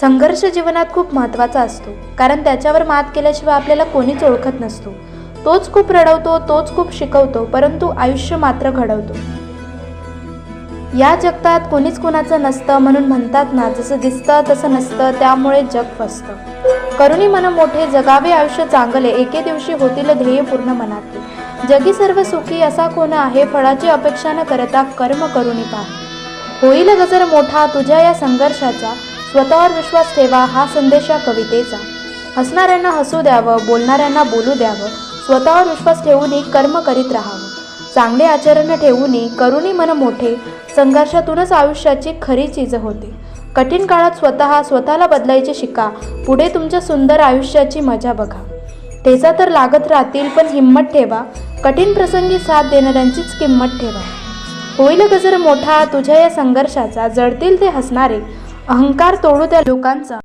संघर्ष जीवनात खूप महत्त्वाचा असतो, कारण त्याच्यावर मात केल्याशिवाय आपल्याला कोणीच ओळखत नसतो. तोच खूप रडवतो, तोच खूप शिकवतो, परंतु आयुष्य मात्र घडवतो. या जगतात कोणीच कुणाचं नसतं, म्हणून म्हणतात ना, जसं दिसतं तसं नसतं, त्यामुळे जग फसतं. करुणी मन मोठे, जगावे आयुष्य चांगले, एके दिवशी होतील ध्येय पूर्ण मनातले. जगी सर्व सुखी असा कोण आहे, फळाची अपेक्षा न करता कर्म करुणी पाहे. होईल गजर मोठा तुझ्या या संघर्षाचा, स्वतःवर विश्वास ठेवा हा संदेश या कवितेचा. हसणाऱ्यांना हसू द्यावं, बोलणाऱ्यांना बोलू द्यावं, स्वतःवर विश्वास ठेवून कर्म करीत राहावं. चांगले आचरण ठेवून करुणी मन मोठे, संघर्षातूनच आयुष्याची खरी चीज होते. कठीण काळात स्वतःला बदलायचे शिका, पुढे तुमच्या सुंदर आयुष्याची मजा बघा. ठेचा तर लागत राहतील, पण हिंमत ठेवा, कठीण प्रसंगी साथ देणाऱ्यांचीच किंमत ठेवा. होईल गजर मोठा तुझ्या या संघर्षाचा, जळतील ते हसणारे, अहंकार तोडू त्या लोकांचा.